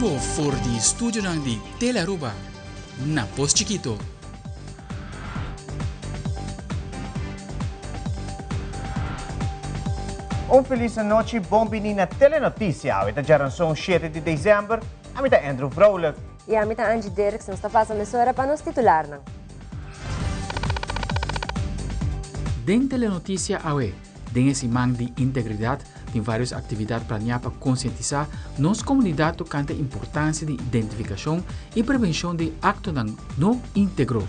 Ito for di studio ng di Tele-Aruba na Pos Chiquito. Un feliz noche, bombini na telenotícia. Ita jaran são 7 de dezembro. Amita Andrew Vrolijk. E amita Angie Derks nos está fazendo mesura para nos titular. Den telenotícia awe, den esse mang de integridade, tem várias atividades planeadas para conscientizar nossa comunidade tocante a importância de identificação e prevenção de actos não íntegro.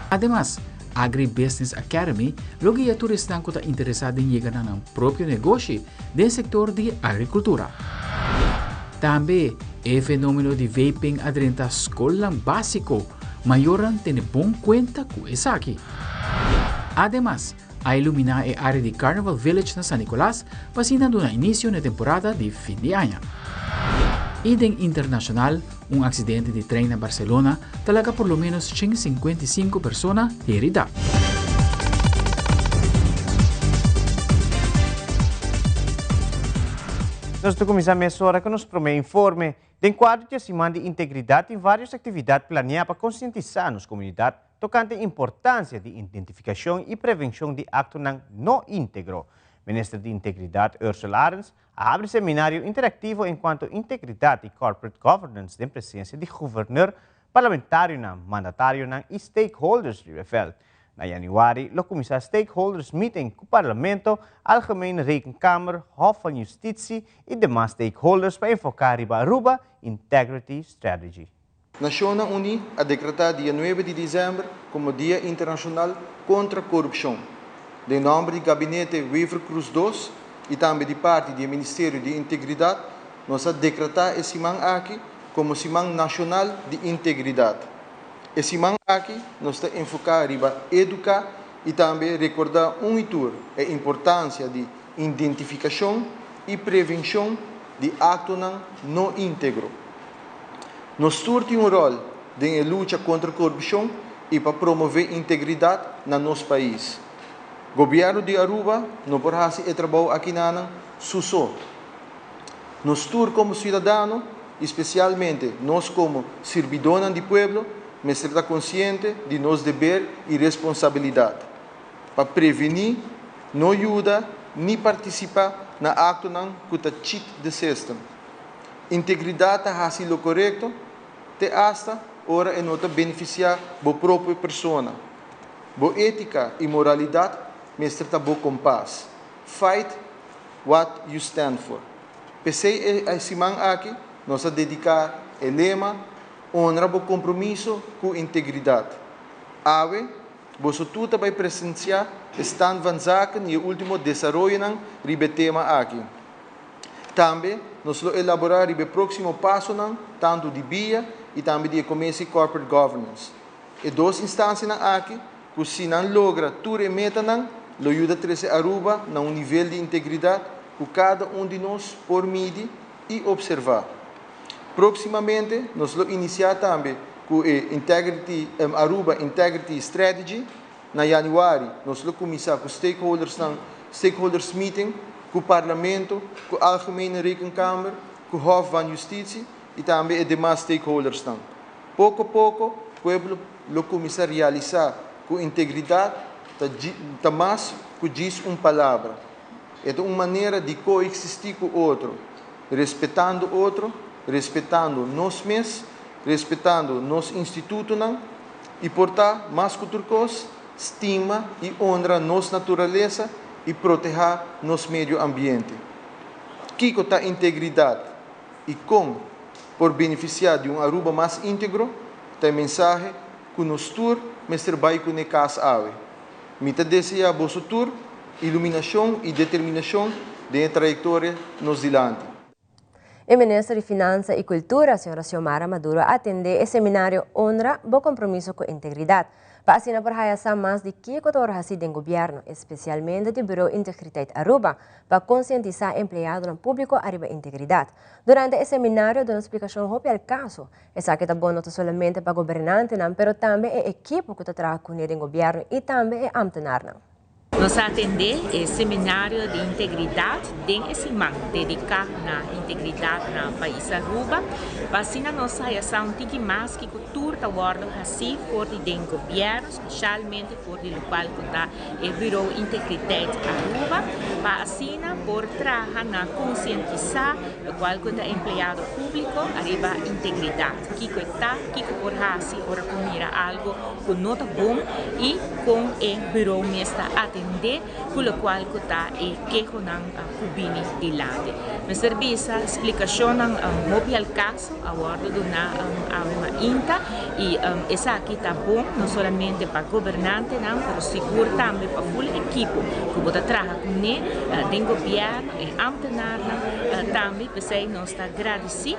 Ademais, Agribusiness Academy, logo a turistas que estão interessados em chegar no próprio negócio do setor de agricultura. Também, o fenômeno de vaping adrenta a escola básico, maioran tem bom conta com isso aqui. Ademais, a iluminar a área de Carnival Village na San Nicolás, vacinando no início da temporada de fim de ano. E den internacional, um acidente de trem na Barcelona talaga por lo menos 155 pessoas heridas. Nós começamos a hora que nos promete informe. Den quadro de semana de integridade em várias atividades planeadas para conscientizar nos comunidades tocante a importância de identificação e prevenção de actos não íntegros. Ministro de Integridade Ursula Arens abre seminário interativo enquanto integridade e corporate governance da presença de governador, parlamentário, mandatário e stakeholders de Reveld. Na januari, lo começa stakeholders meeting com o Parlamento, Algemene Rekenkamer, Hof van Justitie e demais stakeholders para enfocar a Aruba Integrity Strategy. Nações Unidas ha decretado dia 9 de dezembro como Dia Internacional contra a Corrupção. De nome do Gabinete Weaver Cruz II e também de parte do Ministério de Integridade, nós ha decretado esse semana aqui como Semana Nacional de Integridade. Esse semana aqui nós está enfocar em educar e também recordar a importância de identificação e prevenção de actos não íntegros. Nós temos rol na luta contra a corrupção e para promover a integridade no nosso país. O governo de Aruba não pode fazer trabalho aqui na Suso. Nós como cidadãos, especialmente nós como servidores do povo, mas está consciente de nosso dever e responsabilidade para prevenir, não ajudar nem participar na acto que está cheat de sistema. Integridade é fazer o correto, te hasta ora é nota beneficiar a própria pessoa. Boa ética e moralidade, mas está boa compás. Fight what you stand for. Pensei a semana aqui, nós a dedicar o lema honra o compromisso com integridade. Ave, você tudo vai presenciar stand van zaken e o último desenvolvimento ribe tema aqui. Também, nós vamos elaborar o próximo passo, tanto de BIA e também de Comissão Corporate Governance. E duas instâncias aqui, que se não logra tudo e meta, lo ajuda a trazer Aruba a nível de integridade que cada de nós por medir e observar. Proximamente, nós vamos iniciar também com a Aruba Integrity Strategy. Na januário, nós vamos começar com stakeholders meeting, com o Parlamento, com a Algemene Rekenkamer, com o Hof van Justitie e também demais stakeholders. Pouco a pouco, o povo vai começar a realizar com integridade, mais que diz uma palavra. É uma maneira de coexistir com o outro, respeitando o outro, respeitando nós mesmos, respeitando nosso instituto e, portanto, mais que outra coisa, estima e honra nossa natureza e proteger nosso meio ambiente. Que está a integridade e como, por beneficiar de um Aruba mais íntegro, tem mensagem que nós todos, mas trabalho com a casa ave. Mita deseja a tour, iluminação e determinação de trajetória nos dilante. O ministro de Finanças e Cultura, a senhora Xiomara Maduro, atende o seminário Honra, Bom Compromisso com Integridade. Para assim por hayasa mais de 5 horas do governo, especialmente do Bureau Integridade Aruba, para conscientizar empregados público arriba integridade. Durante o seminário, deu uma explicação sobre o caso. Essa que está bom não somente para governantes, mas também a equipe que trabalha com o governo e também a ambtenaar. Nós atendemos o seminário de integridade de Esimang, dedicado na integridade no país Aruba. Vacina nossa reação tem mais que cultura da ordem assim for de governo, especialmente for de local que está o Bureau Integridade Aruba, vacina por trabalhar na conscientizar o qual que está empregado público arriba integridade. Que está, que por assim ora comira algo que não está bom e com o Bureau mesmo atender, com o qual que está e que não cubini de lado. Mas serviço explicação não mobi al caso a bordo de uma INTA e essa aqui está bom não somente para governante não, mas seguro também para full equipo que pode trabalhar com ele, do governo e ambtenaar também pensei nós está agradecido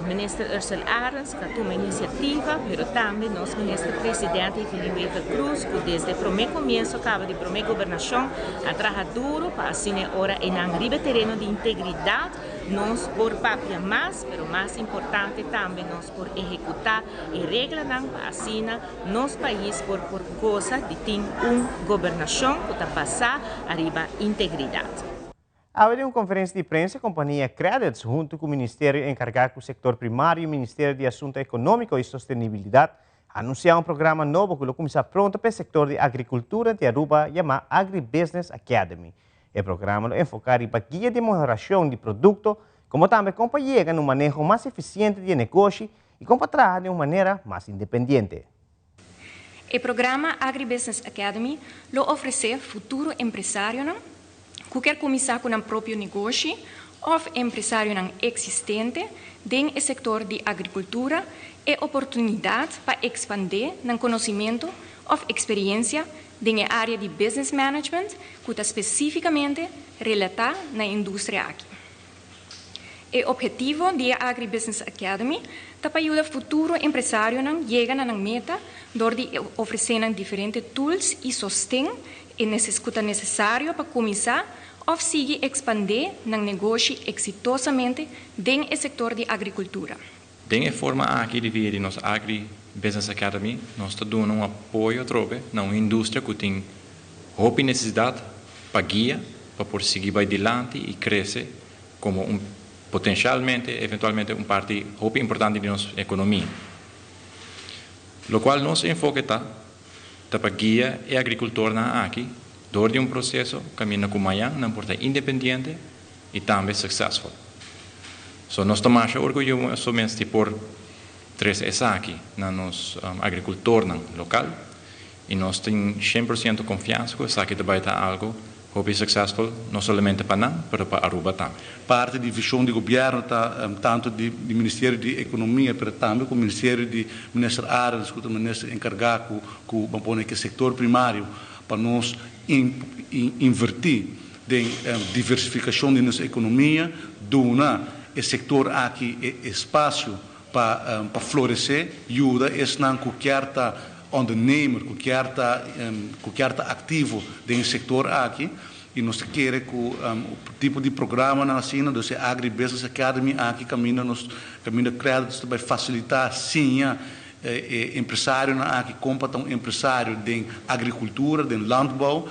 ministro Ursula Arens que tomou iniciativa, mas também nosso ministro presidente Filipe Cruz que desde o primeiro começo acaba de primeira governação a trabalhar duro para assim ora em arriba terreno de integridade nós por papel mas mais importante também nós por executar e regra não assim nosso país por coisa de ter governação que está passar arriba integridade. Haverá uma conferência de prensa, a companhia Credits, junto com o Ministério encarregado do setor primário e o Ministério de Assuntos Econômicos e Sustentabilidade, anunciar um programa novo que começa pronto para o setor de agricultura de Aruba, chamado Agribusiness Academy. O programa é focado em guia de melhoração de produto, como também como chegar no manejo mais eficiente de negócio e como trabalhar de uma maneira mais independente. O programa Agribusiness Academy lo oferece futuro empresário que quer começar com um próprio negócio ou empresário existente dentro do setor de agricultura e oportunidade para expandir o conhecimento ou experiência dentro da área de business management que está especificamente relatada na indústria aqui. O objetivo da Agribusiness Academy é para ajudar o futuro empresário a chegar na meta door de oferecer diferentes tools e sostém que é necessário para começar ou seguir expandir o negócio exitosamente dentro do setor de agricultura. Dessa forma aqui de vir nossa Agribusiness Academy, nós estamos dando um apoio na uma indústria que tem roupa necessidade para guia, para por seguir adiante e crescer como potencialmente, eventualmente, parte roupa importante de nossa economia. O qual nosso enfoque está para guia e agricultor aqui, door de processo caminha com manhã, não porta independente e também successful. So nós estamos orgulhosos somente por três essa aqui, na nosso agricultor local, e nós temos 100% confiança que essa aqui vai estar algo que successful, não somente para nós, mas para Aruba também. Parte da visão do governo está tanto do Ministério de Economia, mas também com o Ministério de Ministro Arens, que é o ministro encarregado com o setor primário, para nós invertir na diversificação da nossa economia, donar o setor aqui espaço para florescer, ajuda esse não qualquer ondernemer, qualquer ativo do setor aqui, e nós queremos que o tipo de programa na China, do Agribusiness Academy aqui caminha créditos para facilitar sim empresário aqui compra empresário de agricultura, de landbouw.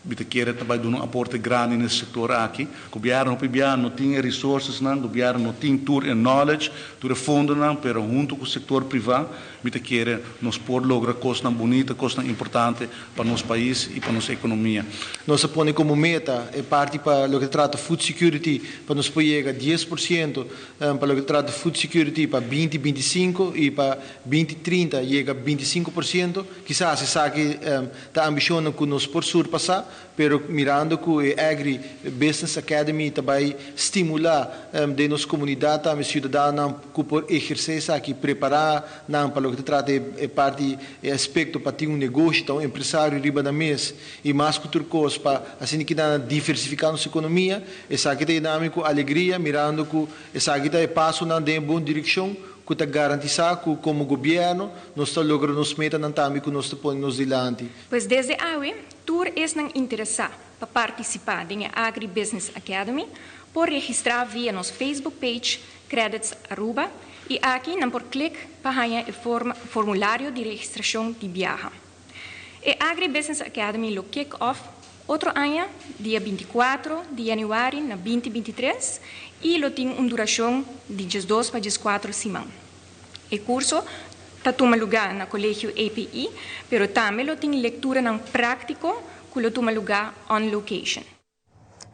Bita quer também dar um aporte grande nesse setor aqui. O governo não tem recursos, o governo não tem tour e knowledge, tour fundo, mas junto com o setor privado, bita quer nos pôr lograr coisas bonitas, coisas importantes para o nosso país e para a nossa economia. Nós põe como meta é parte para o que trata food security, para nos chegar 10%, para o que trata food security para 2025 e para 2030 chega 25%. Quizás se sabe que a ambição que nos por surpassar, pero mirando que o Agribusiness Academy também estimular de nossa comunidade, também cidadãos que por exercer aqui preparar para o que trata é parte aspecto para ter negócio, então empresário riba da mesa e mais que outra coisa para assim que dá diversificar nossa economia, essa aqui é dinâmico, alegria, mirando que essa aqui é passo na boa direção, que está garantizar que como governo nós estamos logrando nos metas também que nós estamos nos dilante. Pois desde aí, tour é não interessar para participar da Agribusiness Academy, por registrar via nosso Facebook page Credits Aruba e aqui não por clique para o formulário de registração de viagem. A Agribusiness Academy lo kick-off Outro ano, dia 24 de januário de 2023, e lo tem uma duração de 12 para 14 semanas. O curso está toma lugar no colégio API, pero também lo tem leitura não prático, que lo toma lugar on location.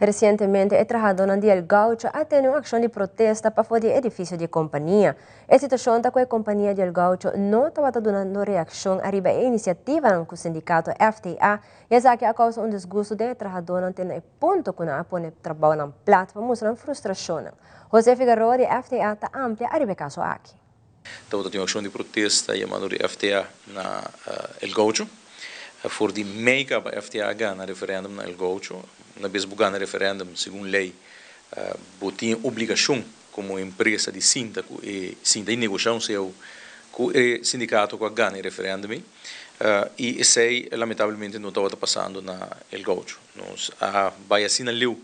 Recentemente, o trabajador no Dia del Gaucho ha tenido una acción de protesta para el edificio de compañía. La situación es que la compañía del Gaucho no estaba dando reacción arriba a la iniciativa del sindicato FTA, y es que a causa de un disgusto del trabajador no tiene el punto que no pone trabajo en la plata para mostrar frustración. José Figueroa de FTA está amplia arriba caso aquí. Estamos tendo uma ação de protesta chamada de FTA na El Gaucho. Voor die mega FTA ganha referendum na El Gaucho. Na vez que ganha referendum, segundo lei, tinha obrigação como empresa de cinta e negociação seu com o sindicato que ganha referendum. E isso aí, lamentavelmente, não estava passando na El Gaucho. Nós vai assim na leu,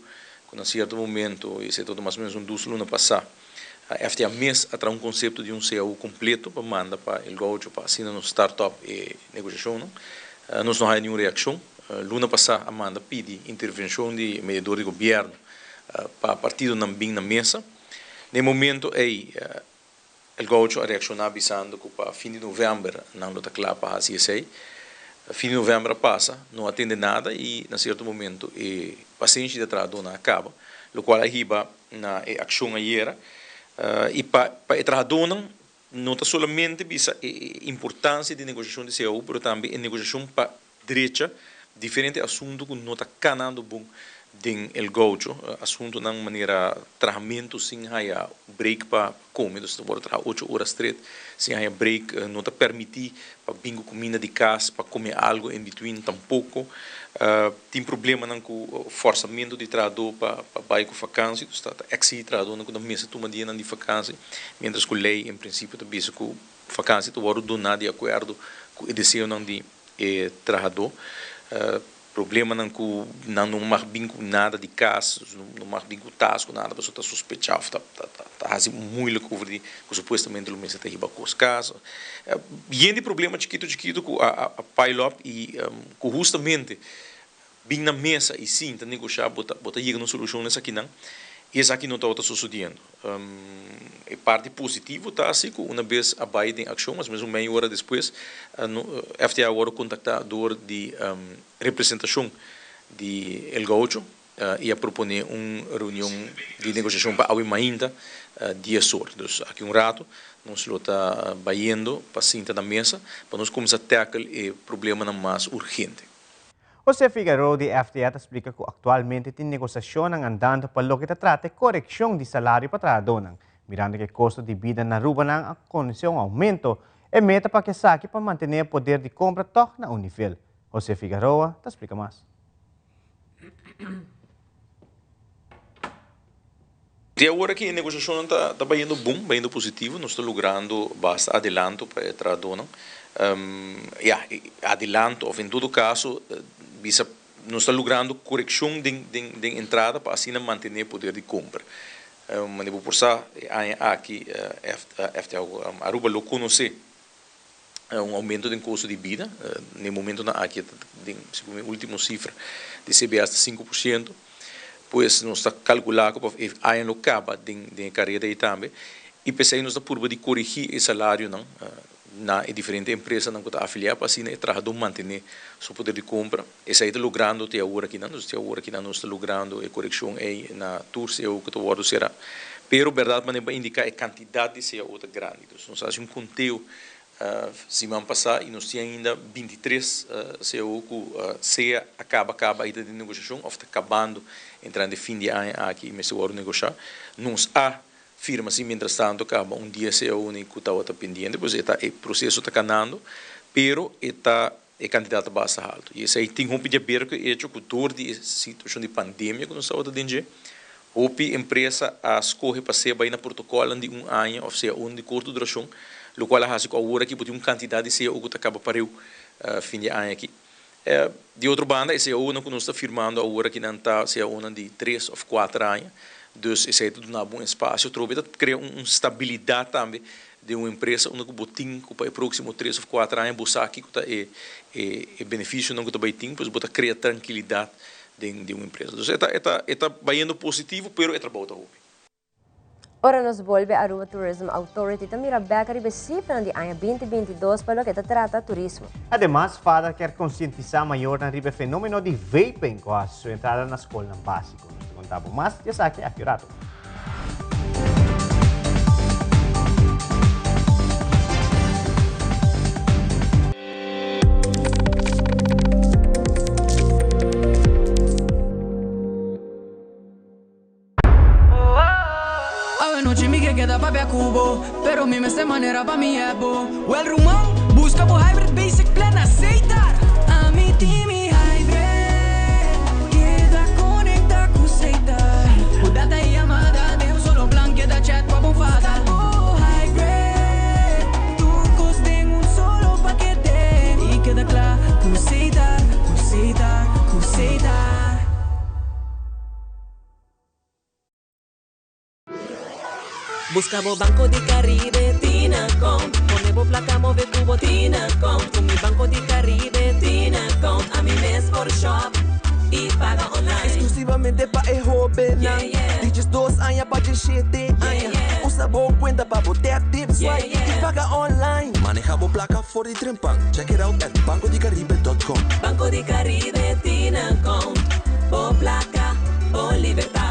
quando a certo momento, isso é todo mais ou menos 2 lunas passar, a FTA mês atrás um conceito de CAU completo para mandar para El Gaucho, para assinar no startup e negociação. Nós não há nenhuma reação. Luna passada, Amanda pede intervenção de mediador de governo para o partido não vir na mesa. No momento, o Gaucho reaccionou avisando que para fim de novembro não está claro para a CSA. Fim de novembro passa, não atende nada e, na certo momento, o paciente de trabalho não acaba, o qual arriba na ação ayer. E para o trabalho não está somente visa a importância de negociação de CAU, mas também a negociação para direita, diferente assunto que não está canando bom em El Gaucho, assunto de maneira tratamento sem haver break para comer, então agora trabalhar 8 horas straight, sem haver break, não está permitir para bingo comida de casa, para comer algo em between tampouco. Tem problema com o forçamento de trabalhador para baixo com vacância, está exigir trabalhador quando mesa toma dia de vacância, mientras que a lei em princípio está visto que vacância está agora donada de acordo com o desejo de trabalhador. Problema não mais bem com nada de casos, não mais bem com tasco, nada, a pessoa está suspeitando, está fazendo muito que supostamente o mês está riba com os casos. E de problema chiquito com a pilot e com justamente bem na mesa e sim, está negociar, botar uma solução nessa aqui não. Isso aqui não está sucedendo. A parte positiva está assim, que uma vez a Biden em ação, mas mesmo meia hora depois, a FTA agora contactador de representação de El Gaucho e a proponer uma reunião de negociação para a ainda dia só. Então, aqui rato, nós está baiando para sentar na mesa, para nós começar a tackle o problema mais urgente. José Figueroa de FTA explica que atualmente tem negociação andando para o que trata correção de salário para trabalhador, mirando que o custo de vida na Aruba a condição aumento e meta para que saque para manter o poder de compra toque na nível. José Figueroa explica mais. De agora que a negociação está indo bom, bem indo positivo, nós estamos logrando bastante adelanto para o trabalhador. Adelanto, ou em todo caso, nós estamos logrando correção de entrada para assim manter o poder de compra. Mas devo forçar aqui Aruba lo conhece aumento do custo de vida no momento aqui segundo a última cifra de CBS de 5%, pois nós está calculando que aí no caba de carreira aí também e pensei nós está por de corrigir o salário não na diferente empresa não está afiliada para assim o trabalhador manter seu poder de compra. Esse aí está logrando até agora aqui não, nós está logrando a correção aí na turça o que tu será. Pero verdade mas para indicar a quantidade se é outra grande. Então nós fazemos conteúdo semana passada e nós temos ainda 23 CEO que se acaba ainda de negociação, ou está acabando entrando de fim de ano aqui mas agora negociar. Nós firma assim, mientras tanto, acaba dia CEO único que está pendente, pois o processo está canando, pero é candidato bastante alto. E isso aí tem um pedido que é hecho com dor de situação de pandemia que nós estamos tendo. Hope empresa escolhe para ser bem na protocolo de ano, ou seja, de curta duração, o qual a gente agora que tem uma quantidade de CEO que acaba para o fim de ano aqui. De outra banda, esse CEO que nós está firmando agora que não está, CEO de 3 ou 4 anos. Então, esse é tudo um bom espaço. Eu cria uma estabilidade também de uma empresa onde o botim para o próximo 3 ou 4 anos buscar aqui que é benefício não que também tem, pois botar cria tranquilidade de uma empresa. Então, está indo positivo, pero é trabalho hoje. Ora nos volve a Aruba Tourism Authority também a ribe cifra de ano 2022 para o que trata turismo. Además, FADA quer conscientizar maior na ribe fenômeno de vaping com a sua entrada na escola básica. Nós contamos mais, já sabe, aqui rato. Queda pa' cubo, pero mi esta manera pa' mi ebo. O el rumão, busca por hybrid basic plan aceitar. A mi team hybrid, queda conecta com aceitar. O data e amada, deu solo plan, queda chat com a bonfada. O hybrid, tu tem solo paquete. E queda claro, com aceitar, com aceitar, com aceitar. Buscamos Banco de Caribe, Tinacom. Ponemos placa, move cubo, Tinacom. Con mi Banco de Caribe, Tinacom. A mi mes por shop e paga online. Exclusivamente pa' el joven. Dices 2 años pa' de 7 años. Usa boa cuenta pa' botar tips y paga online. Manejamos placa for the trempan. Check it out at bancodecaribe.com. Banco de Caribe, Tinacom. Por placa, por libertad.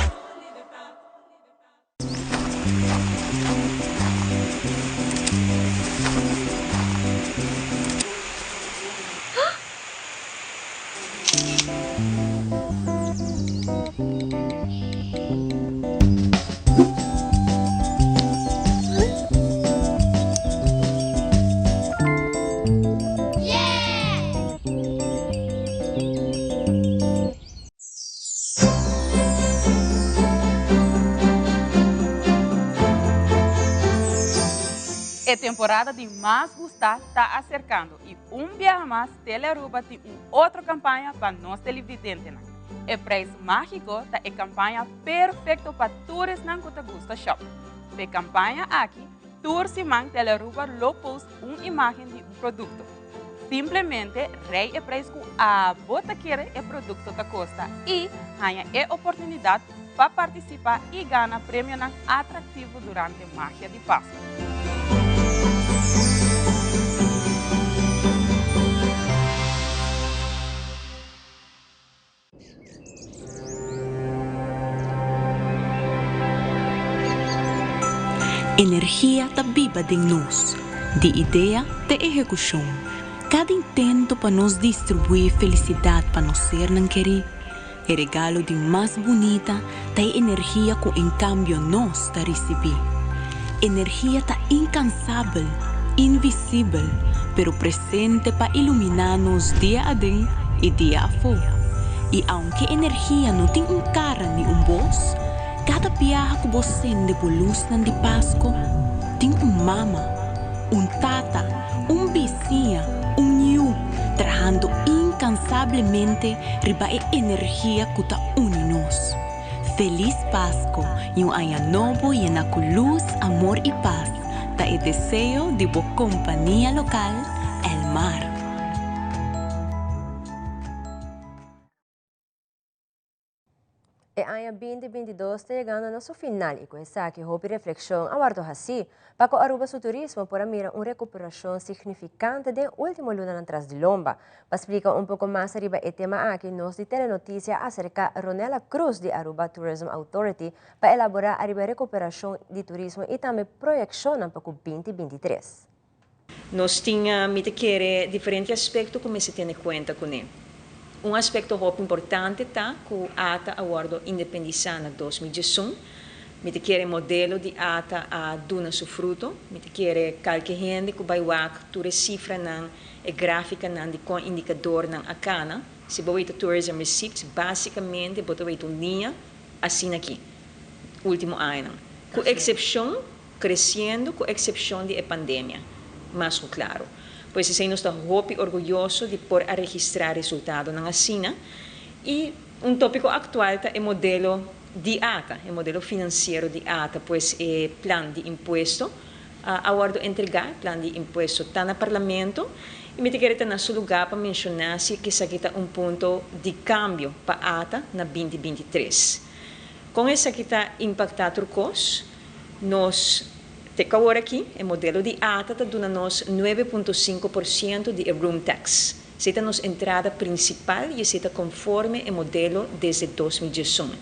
A temporada de Mais Gustar está acercando e dia mais Telearuba tem outra campanha para nós televidentes. O preço mágico é a campanha perfeita para todos na que gusta shop. A campanha aqui, todos Simang Telearuba lo post uma imagem de produto. Simplesmente rei o preço que a bota quer o produto da costa e ganha a oportunidade para participar e ganhar prêmio atrativo durante a magia de Páscoa. Energia está viva de nós, de ideia de execução. Cada intento para nos distribuir felicidade para nós ser não querer. O regalo de mais bonita tem energia que em cambio nós está receber. Energia está incansável, invisível, pero presente para iluminar-nos dia a dia e dia a fora. E aunque energia não tem cara nem voz, cada viagem que você sente por luz de Páscoa tem mama, tata, vizinha, nyu, trabalhando incansavelmente riba a energia que está unindo-nos. Feliz Páscoa e ano novo llena com luz, amor e paz. Da o desejo de boa companhia local, El Mar. E ano 2022 está chegando ao nosso final e com essa aqui houve reflexão aguardo assim para que Aruba su turismo para mirar uma recuperação significante de último luna atrás de lomba. Para explicar pouco mais sobre o tema aqui, nós de Telenotícia acerca Ronela Cruz de Aruba Tourism Authority para elaborar a recuperação de turismo e também projeção para o 2023. Nós tínhamos que diferentes aspectos como se tem em conta com ele. Aspecto muito importante tá que a ATA aguardou independência em 2018. Me quer modelo de ATA a duna su fruto. Me quer qualquer gente que vai ver toda cifra na gráfica na de com indicador na acana. Se você ver tourism receipts, basicamente você ver linha assim aqui. Último ano. Com exceção crescendo, com exceção de pandemia. Mas claro. Pois assim, nós estamos muito orgulhosos de poder registrar resultados na China. E tópico atual é o modelo de ATA, o modelo financeiro de ATA, pois é plano de imposto aguardo entregar plan de impuesto está no parlamento e me queria na seu lugar para mencionar se que isso aqui ponto de cambio para ata na 2023. Com essa que está impactado o custo, nós temos agora aqui o modelo de ata está dando nos 9,5% de room tax. Essa é a nossa entrada principal e essa está conforme o modelo desde 2018.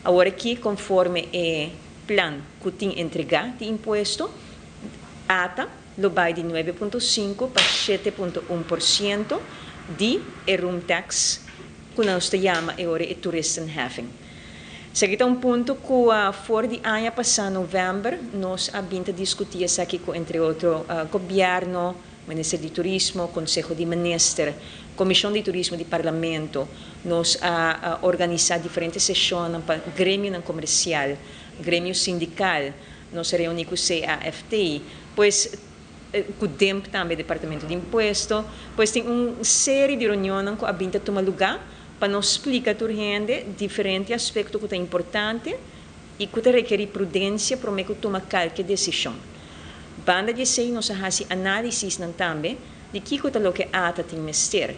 Agora aqui, conforme o plan que tem entregar de imposto, ata lo vai de 9,5% para 7,1% de room tax, que nós chamamos agora de tourism having. Seguinte ponto que fora de ano passado, novembro, nós abrimos a discutir isso aqui com, entre outros, governo, Ministério de Turismo, Conselho de Ministros, Comissão de Turismo do Parlamento. Nós organizamos diferentes sessões para grêmio comercial, grêmio sindical, nós reunimos com a CAFTI, pois com o DEMP também, Departamento de Imposto, pois tem uma série de reuniões que abrimos a tomar lugar, para nos explicar a gente diferentes aspectos que são importantes e que requerem prudência para que tome qualquer decisão. Banda de sei, nós fazemos análise também de que é o que a ata tem mestre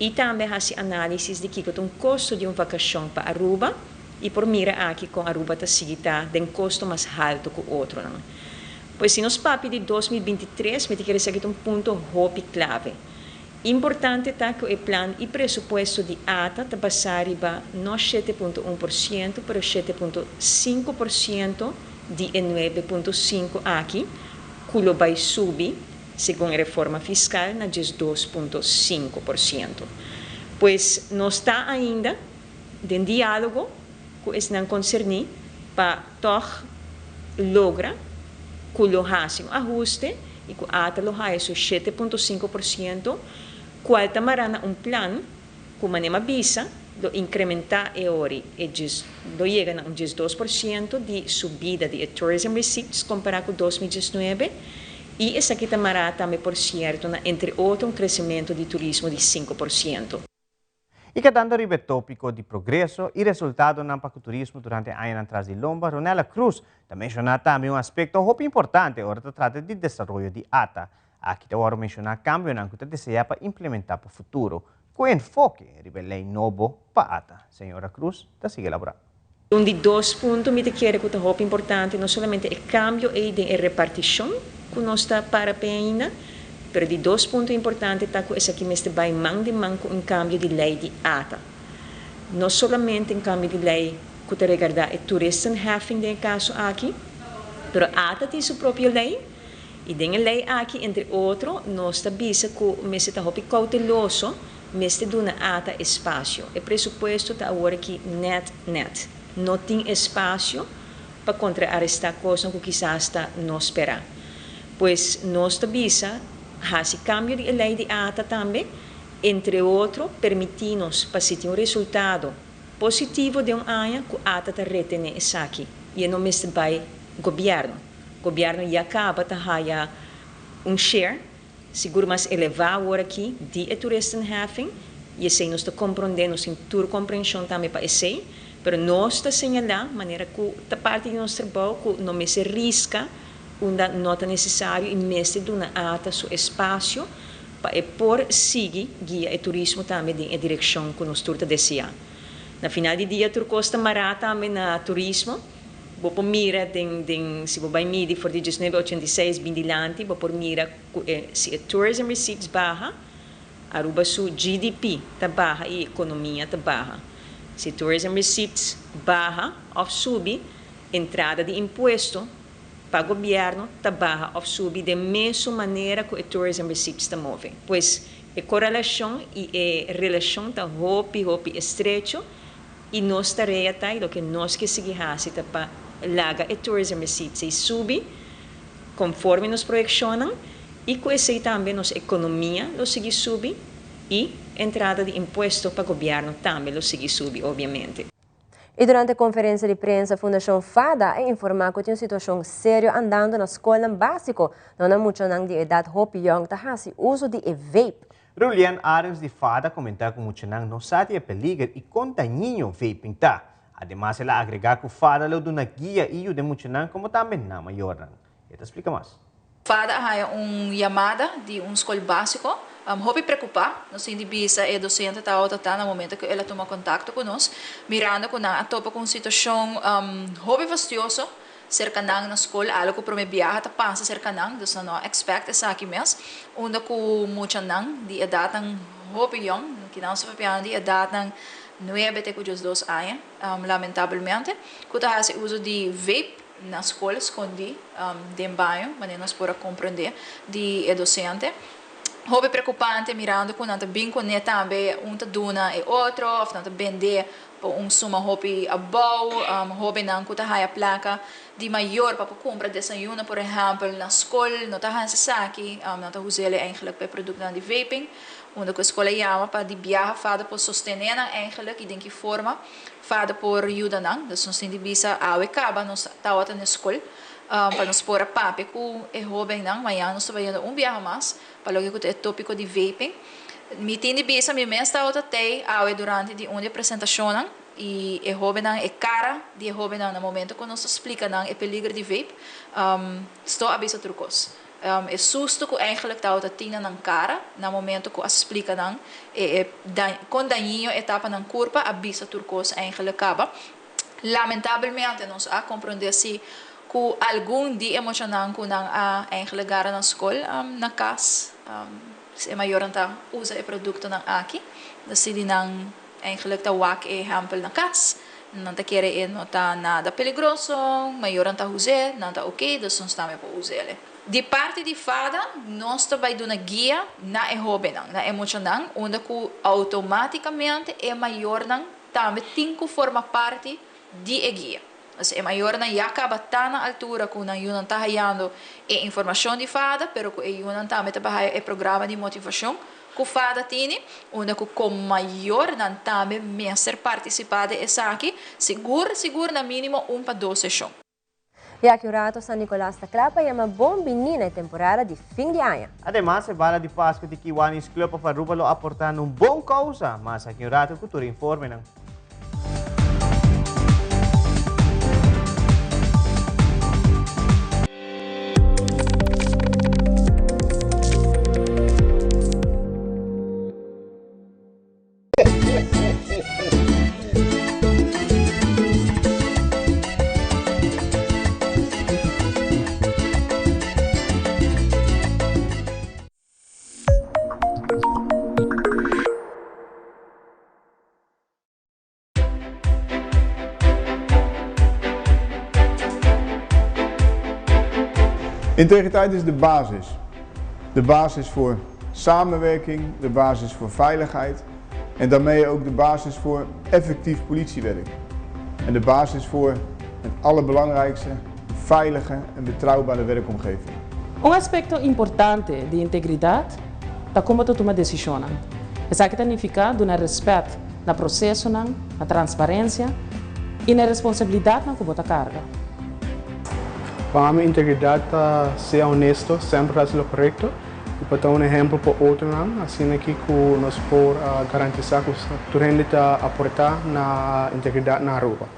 e também fazemos análise de que é o custo de uma vacação para Aruba e por mira aqui com Aruba está seguida de um custo mais alto que o outro. Pois se nos papi de 2023, me quer dizer que é um ponto hope clave. Importante é que o plano e presupuesto de ata está basado não 7,1% para 7,5% de 9,5% aqui, que vai subir, segundo a reforma fiscal, na 2,5%. Pois não está ainda em diálogo com esse não concerni para lograr que o ajuste e que a ata lo 7,5%, qual tamarana plano que manema bisa do incrementar e do chega a 12% de subida de tourism receipts comparado com 2019 e essa aqui tamará também por certo entre outros crescimento de turismo de 5%. E quedando ribe tópico de progresso e resultado no turismo durante a ano atrás de Lomba, Ronela Cruz também mencionou também um aspecto muito importante hora se trata de desenvolvimento de ata. Aqui eu vou mencionar cambio que deseja para implementar para o futuro, com enfoque em lei novo para ata. Senhora Cruz, está sigue elaborando. Um de dois pontos me quero que é muito importante, não somente o cambio e de repartição, que nós está para ainda, mas de dois pontos importantes está que esse aqui me vai mão de mão com um cambio de lei de ata. Não somente um cambio de lei que te regarda o tourism having de caso aqui, mas a ata tem sua própria lei. E dentro da lei aqui, entre outros, nós sabemos que me está muito cauteloso, me está dando ata espaço. O pressuposto está agora aqui net. Não tem espaço para contrarrestar coisas que quizás não esperar. Pois nós sabemos esse cambio de lei de ata também, entre outros, permite-nos para se ter um resultado positivo de ano que a ata está retendo isso aqui. E não me vai governo. O governo já acaba de ter share, seguro mais elevado agora aqui, de tourism having, e assim nós estamos compreendendo, nós temos toda compreensão também para isso, mas nós estamos assinalando, de maneira que a parte do nosso trabalho, que não me se risca, onde não é necessário, e mesmo de uma ata seu espaço, para por seguir guia e turismo também em direção que nós estamos desejando. Na final do dia, Turcosta Mará também na turismo, vou mira se vou vai medir for 1986 bindilante vou por mira se a tourism receipts barra Aruba su GDP tá barra e economia tá barra se tourism receipts barra ou subi entrada de imposto para o governo tá barra ou subi de mesma maneira que o tourism receipts tá move pois a correlação e a relação tá hopi estreito e nós tarefa tá e o que nós que seguir tá para laga e tourism receipts e sube conforme nos projecionam e com esse também nossa economia lo sigue sube e entrada de imposto para o governo também lo sigue sube, obviamente. E durante a conferência de prensa, a Fundação FADA informou que tem uma situação séria andando na escola básica, não há muito de idade hopi young tá fazendo uso de vape. Rulian Arens de FADA comentou que muito não sabe a perigo e contaminho vaping tá. Además, ela agrega que o FADA leu de uma guia e o de Muchinan como também na maior. Ela explica mais. Fada há chamada de escola básico. Houve preocupar, nos indibisa e docente tá no momento que ela toma contato conosco, mirando com a topa com situação houve fastidioso cerca na escola, algo que prome viaja tá passa cerca não, dus não expect essa aqui mesmo, onde com muita não de idade houve young, que não se faz de idade 9 até 12 anos, lamentavelmente, que tá faz uso de vape na escola escondi de banho, mas nós podemos compreender de docente. Houve preocupante mirando com nanta bem com também duna e outro, ou nanta vender por suma houve abau, houve não com a placa de maior para compra desayuno, por exemplo, na escola, não tá hanse saki, nanta usele eigenlijk para produto de vaping, onde a escola chama para de viajar fada por sostener eigenlijk e de que forma fada por ajuda não, dus nós tem bisa awe caba nós tá outra na escola. Para nos pôr a papo com o jovem não, amanhã nós estamos fazendo viagem mais para logo que é tópico de vaping. Me tem de bisa, me está outra tei durante de uma apresentação e o jovem não é cara de jovem não no momento quando nos explica não é peligro de vape. Estou a bisa trucos. É susto que eigenlijk está outra tina na cara no momento que explica não com daninho etapa na curva a bisa trucos eigenlijk acaba. Lamentavelmente nós a compreender se que algum dia emocional que não há eigenlijk gara na escola na casa se maior anta usa o produto na aqui decidi não eigenlijk ta wak exemplo na casa não ta querer não tá nada perigoso maior anta usa não tá ok dus nós também para usar ele de parte de fada nós vai dar uma guia na jovem na emocional onde que automaticamente é maior não também tem que formar parte de guia. É maior na acaba tá na altura que na não tá hallando informação de fada, pero que não tá também programa de motivação que fada tem, onde que com maior não também mestre participar de essa aqui, seguro na mínimo para 2 sessões. E aqui o Rato San Nicolás da Clapa é uma boa menina temporada de fim de ano. Además, a bala de Páscoa de Kiwanis Club para Rúbalo aportando bom causa, mas aqui o Rato Cultura informe não. Integriteit is de basis. De basis voor samenwerking, de basis voor veiligheid en daarmee ook de basis voor effectief politiewerk. En de basis voor het allerbelangrijkste, veilige en betrouwbare werkomgeving. Aspecto importante de integridade é como tu toma decisões. Isso significa dar respeito no processo, na transparência e na responsabilidade na que carga. Para mim, integridade é ser honesto, sempre fazer o correto e para dar exemplo para outros, assim que nós podemos garantizar que o rende está aportar na integridade na rua.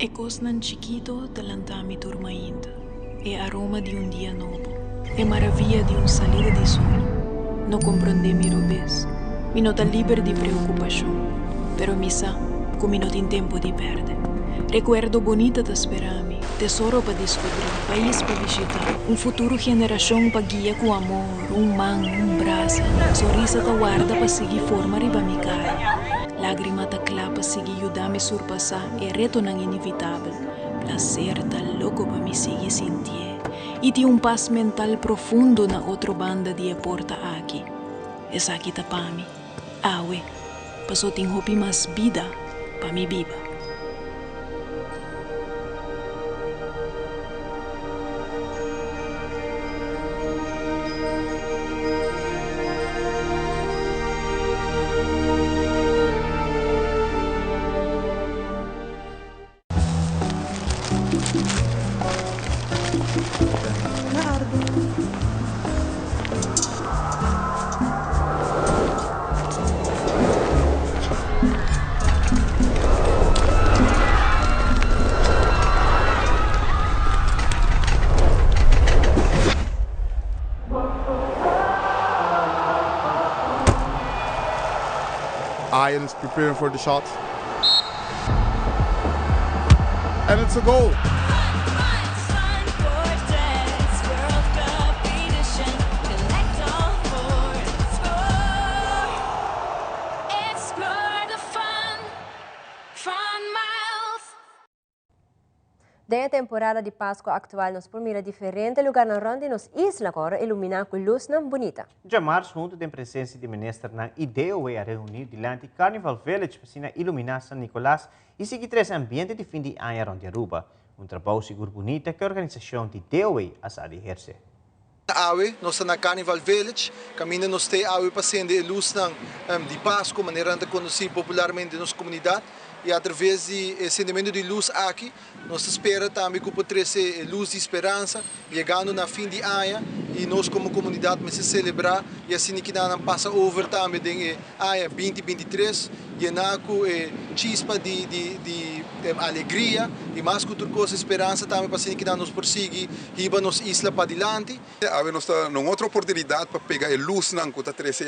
É cosnan chiquito delantami dormindo, é aroma de dia novo, é maravilha de salida de sonho. Não compreende mi robes, mi não está livre de preocupação, pero mi sa come não tem tempo de perder. Recuerdo bonita da esperami, tesouro para descobrir, país para visitar, futuro geração para guiar com amor, man, braço, sorriso da guarda para seguir forma riba mi caia, lágrima da clapa seguir ajudar-me surpassar, reto não inevitável, prazer da louco para me seguir sentir, e de paz mental profundo na outra banda de porta aqui. Essa aqui tá para mim, awe, passou tem hopi mais vida, para mi viva. Ian is preparing for the shot. And it's a goal. Da temporada de Páscoa atual, nos primeiros diferentes lugares na ronda nos isla agora iluminar com luz não bonita. Já março, junto da presença do ministro na ideia a reunir diante Carnival Village para iluminar São Nicolás e seguir três ambientes de fim de ano onde Aruba. Trabalho seguro bonita que a organização de DOE a exerce. Awe, nós estamos na Carnival Village, caminho nós temos awe para acender luz de Páscoa, maneira de conhecer popularmente nossa comunidade. E através do acendimento de luz aqui, nós esperamos também que possa luz de esperança, chegando na fim de ano, e nós como comunidade vamos celebrar, e assim que nós passa over também em ano 2023, e na chispa de alegria, e mais que outra coisa, esperança também para assim que nós prosseguir, e nos isla para adiante. Nós temos uma outra oportunidade para pegar a luz na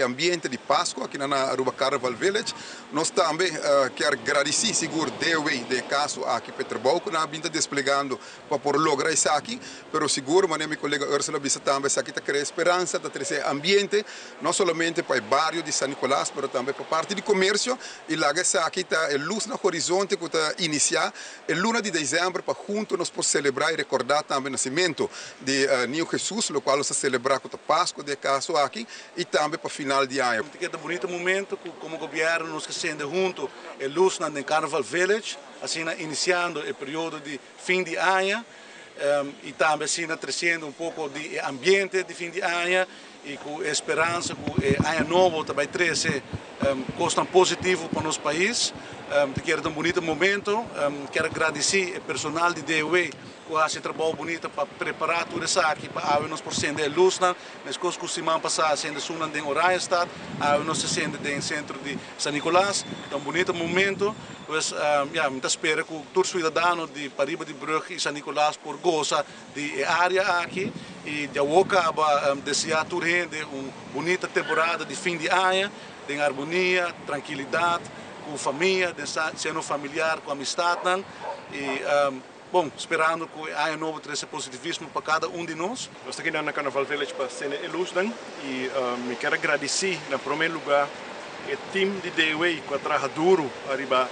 ambiente de Páscoa, aqui na Aruba Carnival Village. Nós também queremos agradecer seguro DOE de caso aqui Petrobal que na vinda desplegando para por lograr isso aqui, pero seguro mas meu colega Ursula bisa também aqui está criando esperança, está trazendo ambiente não somente para o bairro de São Nicolás, mas também para parte de comércio e lá aqui está a luz no horizonte que está iniciar a luna de dezembro para juntos nós possamos celebrar e recordar também o nascimento de Niño Jesus, o qual nós celebrar com a Páscoa de caso aqui e também para final de ano. É um bonito momento como governo nos acende junto a luz na Carnival Village, assim iniciando o período de fim de ano e também assim trazendo pouco de ambiente de fim de ano e com esperança que o ano novo também traz coisa positivo para o nosso país. Quero um bonito momento, quero agradecer ao personal de DOE que faz um trabalho bonito para preparar tudo isso aqui para nós por acender luz, nas coisas que o semana passada acende sunan em Oranienstad, nós acende no centro de São Nicolás, é um bonito momento, pois muita espera que todos os cidadãos de Pariba de Brugge e São Nicolás por goza de área aqui e de acaba desejar tudo gente uma bonita temporada de fim de ano, de harmonia, tranquilidade, com família, de seno familiar, com amistade e bom, esperando que o ano novo traga positivismo para cada de nós. Nós estamos aqui na Carnival Village para acender a luz e me quero agradecer, em primeiro lugar, o time de DOE que trabalha duro para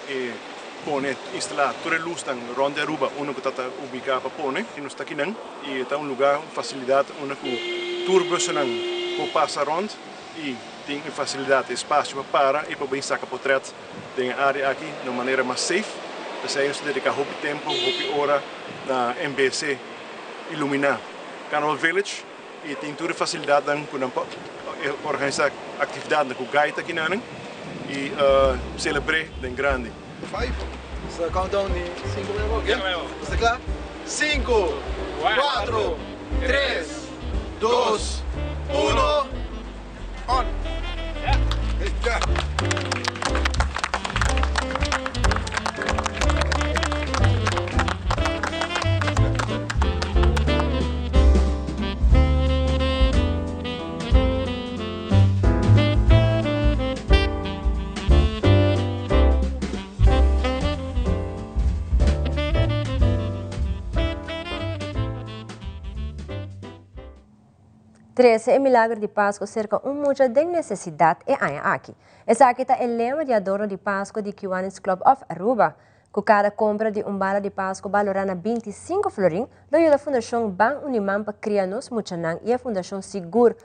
instalar toda a luz na Ronda Aruba, onde está ubicado para pôr. Nós estamos aqui e está um lugar, uma facilidade, onde o turbus pode passar ronda e tem facilidade, espaço para parar e para bem sacar portretos da área aqui de uma maneira mais safe. Nós dedicamos muito tempo, muito hora na MBC iluminar Carnival Village e tem toda a facilidade para organizar atividades com o gaita aqui e celebrar em grande. 5. So countdown de 5 minutos. Está claro? 5, 4, 3, 2, 1, on! É milagre de Páscoa cerca muita de necessidade e aqui. Essa aqui está o lema de adorno de Páscoa de Kiwanis Club of Aruba. Com cada compra de bala de Páscoa valorando 25 florin, a Fundação Ban Unimam para criar nos muchanan e a Fundação Seguro,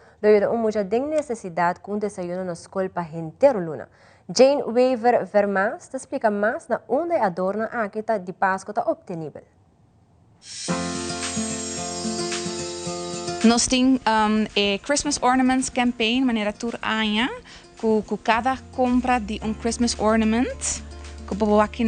muita de necessidade com desayuno na escola para inteiro luna. Jane Weaver Vermas te explica mais na onde adorno aqui de Páscoa está obtenível. Nós temos a Christmas Ornaments Campaign, maneira tour anya, com cada compra de Christmas ornament, que boa aqui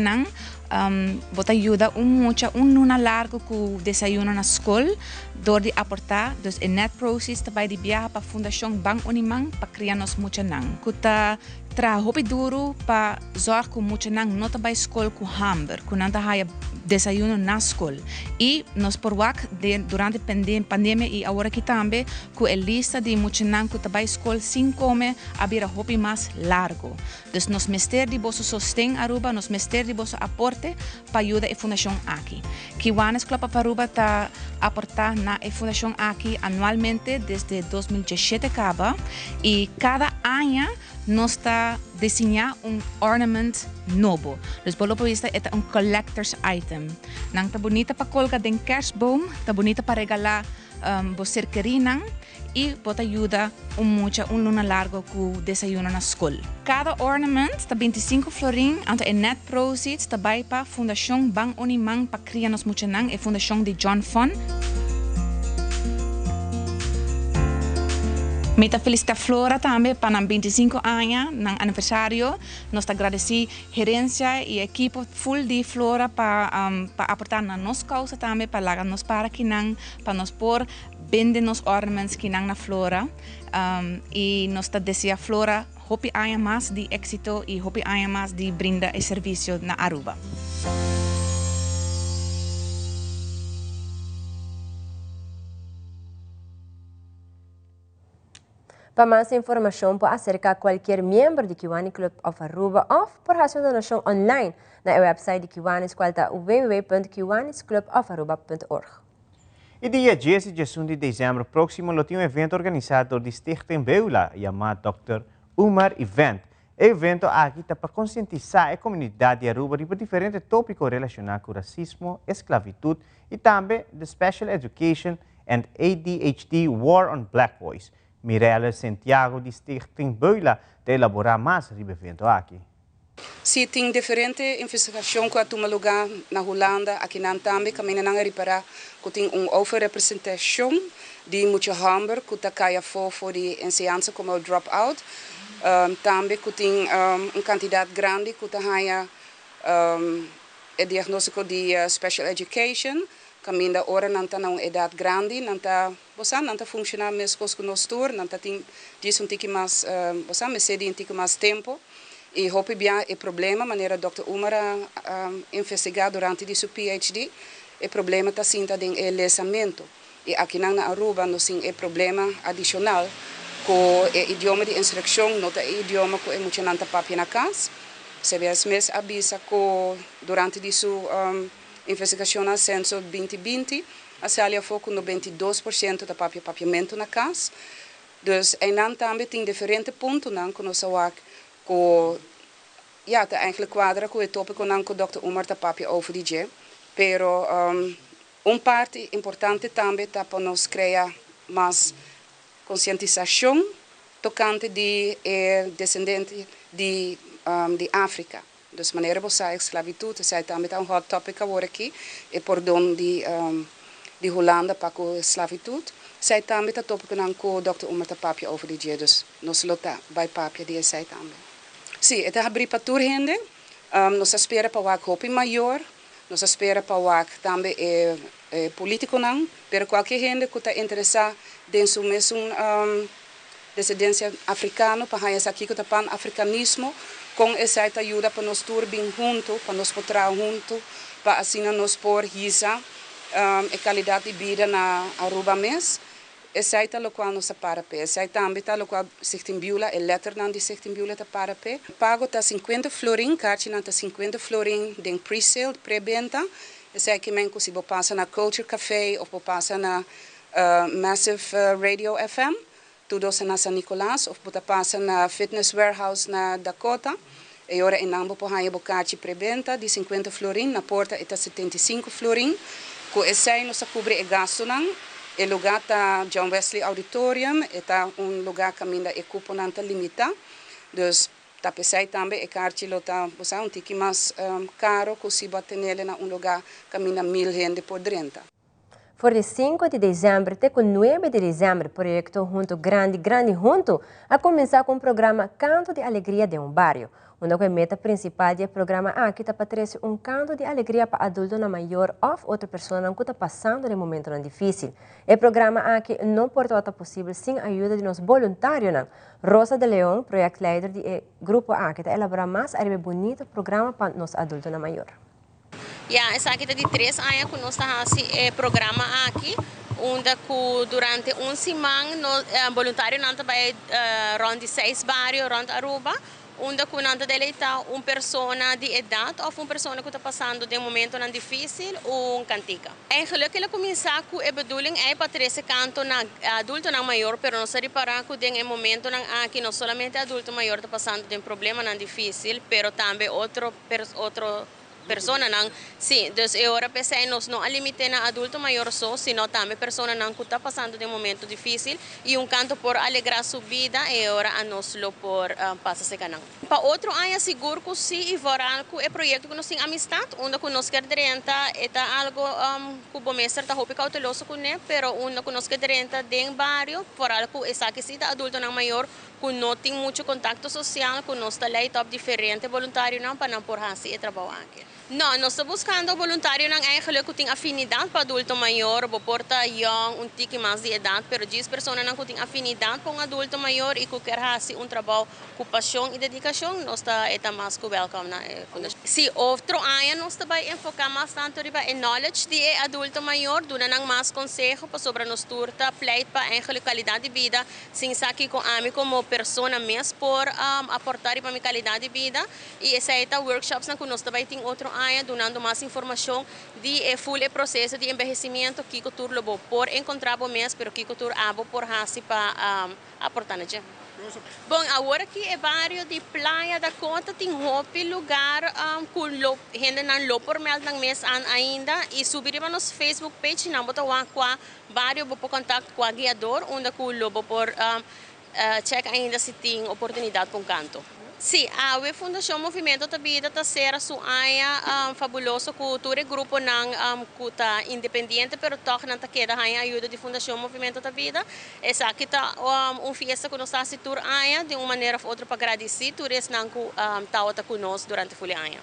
bota ajuda muito luna largo com desayuno na escola, door de aportar, dus in net proceeds tabay di biyahe pa Fundación Bank Unimang pa krianos muchanang. Kuta tra hopi duro pa zorg ku muchanang no tabay skol ku hamber, kunanta haya desayuno na skol. E nos porwak durante pandemia e agora aqui também ku a lista de muchanang ku tabay skol sin come abira hopi mas largo. Dus nos mester di boso sostén Aruba, nos mester di boso aporte pa ayuda e Fundación Aki. Kiwanes Club of Aruba ta aportar na e Fundación Aki anualmente desde 2017 acaba e cada año nos está diseñar ornament novo. Dus por lo visto é collector's item. Nang ta bonita pa colga den kerstboom, ta bonita pa regalar bocerquerinang e bota ajuda luna largo ku desayuno na school. Cada ornament ta 25 florin anta e net proceeds ta bay pa Fundación Bank Unimang pa krianos muchanang e Fundación de John Fon. Meta felicita Flora também para 25 anos, no aniversário. Nós agradecemos a gerência e a equipe full de Flora para aportar na nossa causa também, para lagar nos para que não, para nos pôr vender nos ornamentos que não na Flora. E nós desejamos a Flora hopi anos mais de êxito e hopi anos mais de brinda e serviço na Aruba. Para más información puede acercar a cualquier miembro de Kiwani Club of Aruba o por hacer donación online na website de Kiwanis cualta www.kiwanisclubofaruba.org. E dia 10 de dezembro próximo, tem evento organizado por Stichting Beula, chamado Dr. Umar Event. O evento aqui está para conscientizar a comunidade de Aruba sobre diferentes tópicos relacionados com racismo, esclavitud e também de Special Education and ADHD War on Black Boys. Mirella Santiago de Stichting Beula de elaborar mais sobre o evento aqui. Sim, tem diferente investigação que toma lugar na Holanda, aqui na também, que não reparar que tem overrepresentação de muitos hamburg que está caia for de ensinança como o dropout. Também que tem quantidade grande que está o diagnóstico de special education. Caminda ora nanta na idade grande, nanta funciona mesmo com nós tour, nanta tem disso tiki mais, me cede um tiki mais tempo e hope bem o problema maneira Dr. Umar investigar durante o seu PhD, o problema está sinta de lesamento e aqui na Aruba nós tem o problema adicional com o idioma de instrução, não é o idioma que é muito nanta papia na casa, se vê as mesmas avisa que durante isso investigação na censo 2020, a Célia foi com 92% da papiamento na casa. Então, também tem diferentes pontos que nós sabemos que está eigenlijk quadra com o tópico que o Dr. Umar está papia over de dia. Pero parte importante também está para nós criar mais conscientização tocante de descendentes de África. Dus maneira você a esclavitud, sai também um hot topic agora aqui, e perdão de Holanda para a esclavitud, sai também tá tópico não com o Dr. Umar tá papia over de dia, dus nós lota vai papia de sai também. Sim, é abrir para tour gente, nós espera para o hopi maior, nós espera para o também político não, pero qualquer gente que está interessado dentro mesmo descendência africana, para essa aqui que tá pan-africanismo, com essa ajuda para nós tour bem junto, para nós poder junto, para assim nós por risa a qualidade de vida na Aruba mes. Essa é o qual nós para pé. Essa também tá o qual Stichting Beula, a letra não de Stichting Beula tá para pé. Pago tá 50 florin, carte não tá 50 florin de pre-sale, pré-venda. Essa é que men se você passa na Culture Café ou passa na Massive Radio FM. Tudo na San Nicolás, ou você passa na Fitness Warehouse na Dakota. E agora em Nambo por aí bocate pré-venda de 50 florin, na porta está 75 florin. Com esse aí nós cobre o gasto não. O lugar está John Wesley Auditorium, está lugar que ainda é cupo não está limitado. Dus tá pensei também o carte lo tá usar tiki mais caro, que se bate nele na lugar que ainda 1000 gente por dentro. For de 5 de dezembro até com 9 de dezembro, o projeto Junto Grande Junto a começar com o programa Canto de Alegria de um Bairro. Onde a meta principal do programa aqui está para trazer canto de alegria para adulto na maior ou outra pessoa que está passando de momento difícil. O programa aqui não pode estar possível sem a ajuda de nossos voluntários. Rosa de Leão, projeto-líder do grupo aqui, está elaborando mais um bonito programa para nossos adultos na maior. Essa aqui está de 3 anos que nós estamos fazendo programa aqui, onde durante uma semana nós voluntários vai rondar 6 bairros, rondar Aruba, onde nós deleitar uma pessoa de idade ou uma pessoa que está passando de um momento difícil ou cantica. Eigenlijk ela começar com a bedoeling para trazer canto na adulto na maior, pero nós reparar que em momento aqui não somente adulto maior está passando de um problema difícil, pero também outro persona nang dus agora pensei nós não limite na adulto maior só, sino também persona nang que está passando de um momento difícil e canto por alegrar sua vida e agora a nós lo por passa se canang. Para outro ano seguro que se evorar que é projeto que nós tem amistad, onde que nós quer direnta é algo que o mestre está hopi cauteloso com né, pero onde que nós quer direnta de barrio por algo essa que se adulto nang maior que não tem muito contato social, que nós está lá top diferente voluntário não para não por hasi e trabalhar aqui. Não, nós estamos buscando voluntário não eigenlijk que tem afinidade para adulto maior, ou porta young, tique mais de idade, pero 10 pessoas não que tem afinidade para adulto maior e que quer hasi trabalho com paixão e dedicação, nós está mais que welcome na. Se outro ano nós vai enfocar mais tanto em knowledge de adulto maior, dando mais conselho para sobre nós turta, pleit para eigenlijk qualidade de vida, sem saber com ami como pessoa mesmo por aportar para minha qualidade de vida e essa é workshops que nós também tem outro dando mais informação de full processo de envelhecimento que o tour levou por encontrar o mês, pero que o tour abo por hasi para aportar na gente. Bom, agora que é bairro de Praia da Conta tem lugar com gente não lo por mel ng mês ainda e subir para nosso Facebook page não botar com bairro por contato com a guiador onde com lobo por check ainda se tem oportunidade com canto. Sim, a Fundação Movimento da Vida está sendo fabuloso com o grupo que independente, pero toch não queda a ajuda de Fundação Movimento da Vida. Essa aqui está festa que nós estamos de uma maneira ou outra para agradecer tudo isso que está conosco durante o ano.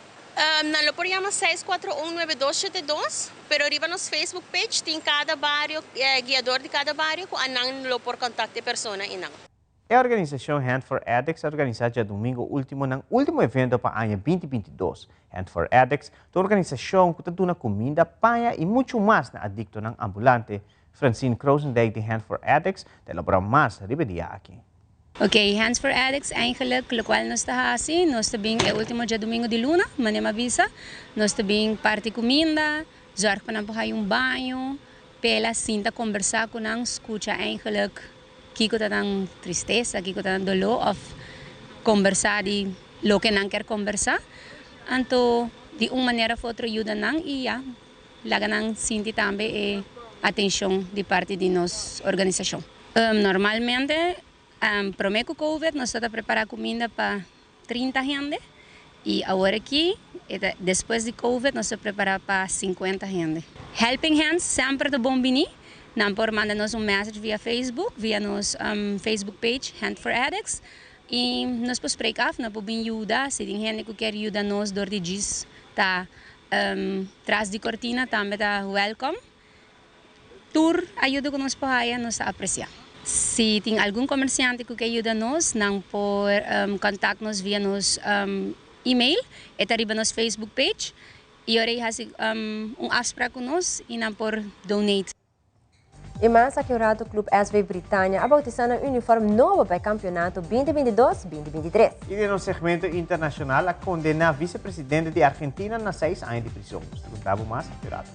Não podemos 6419272, pero arriba no Facebook page tem cada bairro, guiador de cada bairro, que não por contato de pessoa e não. A organização Hand for Addicts organizou já domingo último último evento para o ano 2022. Hand for Addicts é uma organização que dá comida, panha e muito mais na adicto ng ambulante. Francine Kroosendijk de Hand for Addicts elabora mais ribedia aqui. Ok, Hands for Addicts eigenlijk, lo qual nós está assim, nós também é o último dia domingo de luna, manema visa, nós também parte comida, zorg para não banho, pela cinta conversar com não escuta eigenlijk. Kiko tatang tristeza, kiko tatang dolor of conversar de lo que não quer conversar. Anto de uma maneira ou outra ajuda não e laga não sente também atenção de parte de nossa organização. Normalmente, para o COVID, nós estamos preparando comida para 30 gente e agora aqui, depois de COVID, nós estamos preparando para 50 gente. Helping Hands sempre é bom vir. Não por mandar-nos message via Facebook, via nosso Facebook page, Hand for Addicts. E nós podemos break off, nós podemos ajudar. Se tem gente que quer ajudar nós, door de dias, tá atrás de cortina, também está welcome. Tour ajuda que nós podemos, nós apreciamos. Se tem algum comerciante que quer ajudar nós, não por contatar-nos via nosso e-mail, é arriba nosso Facebook page. E orei afspraak com nós e não por donate. E mais aqui o Clube SV Britânia a bautizar um uniforme novo para o campeonato 2022-2023. E no segmento internacional, a condena a vice-presidente de Argentina na 6 anos de prisão. Perguntava mais aqui o Rato.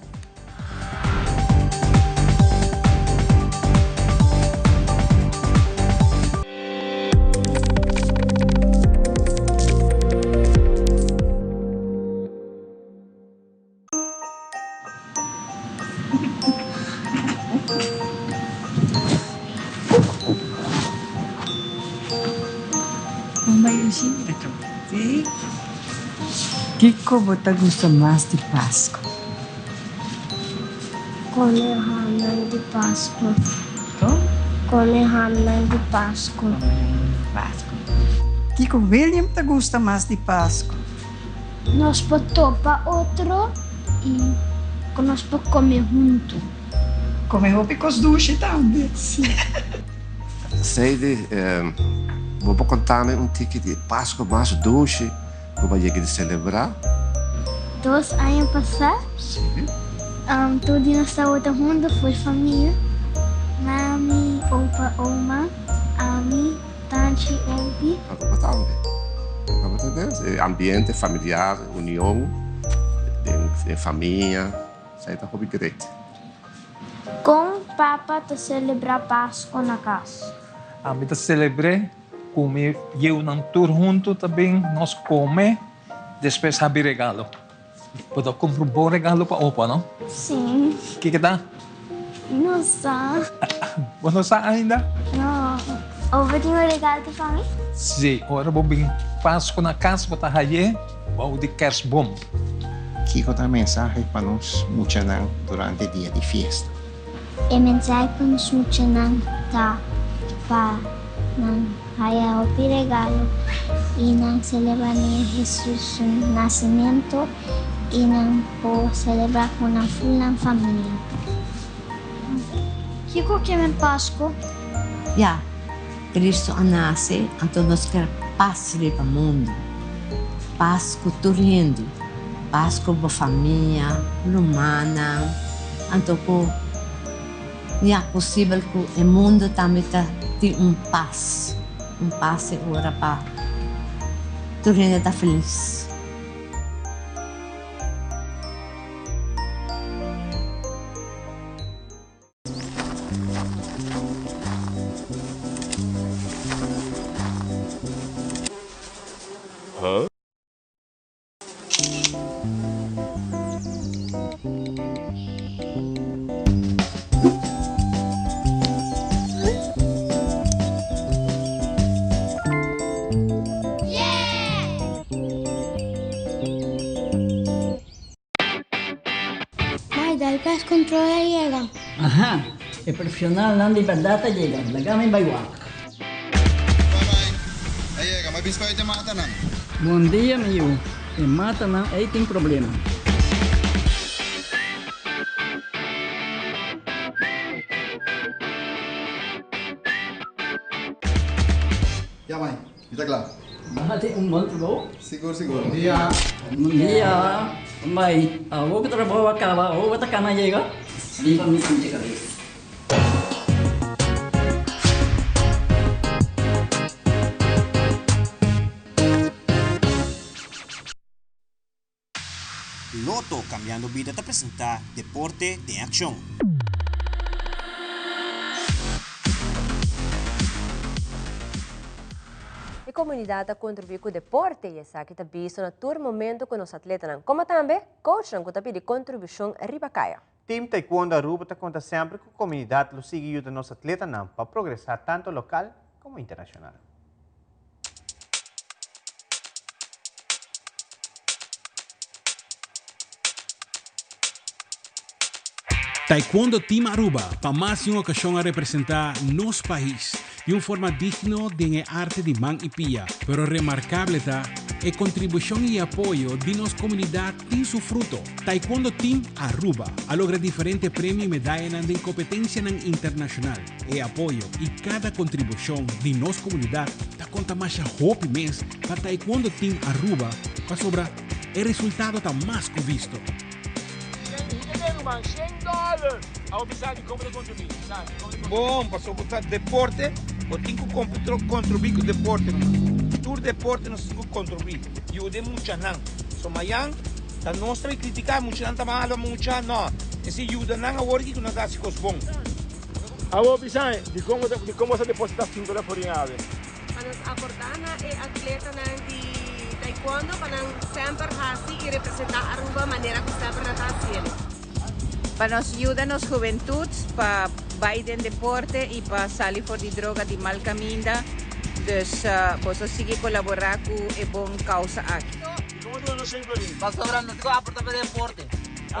Kiko, você gosta mais de Páscoa? Come hamnan de Páscoa. Come hamnan de Páscoa. Kiko William te gusta más de Páscoa. Nós topa outro e nós podemos comer junto. Come hopi cos duche também. Sim. Seide, vou contar-me tique de Páscoa mais doce, como é que celebrar. 2 anos passados, tudo nessa outra mundo foi família. Mami, opa, oma, ami, tanti, opi. Agora também. Ambiente familiar, união, de família, isso aí tá hobby direito. Com papa te celebrar Páscoa na casa. A gente celebrei, comer eu não tur junto também, nós come, depois have regalo. Pode comprar um bom regalo para opa, não? Sim. O que dá? Não sei. Você não sabe ainda? Não. Opa tem um regalo de família? Sim, agora vou vir Páscoa na casa, vou estar aí, vou de kersbom. Kiko dá mensagem para nós, muitanang, durante o dia de festa. A mensagem para nós muitanang tá para não haya o regalo e não celebrar Jesus nascimento e não por celebrar com a full família. Kiko que é Páscoa? Ja, Cristo nasce, então nós queremos paz para o mundo. Paz com todo mundo. Paz com a família, humana. Então, é possível que o mundo também tenha paz. Paz agora para todo mundo estar feliz. Pest controla llega. Ajá, el profesional na liberdade llega. Lagame baywak. Aí, mas biscoito te mata não. Bom dia, meu. E mata não, aí tem problema. Ya, mãe, está claro. Mahati bom trabalho. Seguro, seguro. Bom dia. Bom dia. Mãe, vou que trabalho acaba, vou botar cana chega. Viva me sentir ali. Loto Cambiando Vida te apresenta Deporte de Acción. A comunidade a contribuir com o deporte e essa que está visto no todo momento com os atletas, como também coach que está pedindo contribuição ribacaia. Team Taekwondo Aruba está conta sempre com a comunidade que sigue ajuda nos atletas para progressar tanto local como internacional. Taekwondo Team Aruba, para mais uma ocasião a representar nosso país de uma forma digna de arte de man e pia, pero remarcable está a contribuição e apoio de nossa comunidade tem seu fruto. Taekwondo Team Aruba a lograr diferentes prêmios e medalhas em competência internacional e apoio e cada contribuição de nossa comunidade está conta mais a hope mês para Taekwondo Team Aruba para sobrar o resultado está mais que visto. Bom, para botar deporte, eu tenho que contribuir com o deporte. Todo deporte nós temos que contribuir. E eu dei muito não. So, amanhã, a nós também criticar muito não, está mal, muito não. Esse ajuda não a work que nós dá se coisa bom. Agora, pensai, de como esse deporte está sendo reformado. Para nos acordar na atleta de taekwondo, para sempre fazer e representar Aruba da maneira que sempre está fazendo. Para nos ayudar nos juventudes para bailar deporte y para salir por de droga de mal camino. Dus posso seguir colaborar com a boa causa aqui. Como tu não sempre ali? Para sobrar nos aportar para deporte.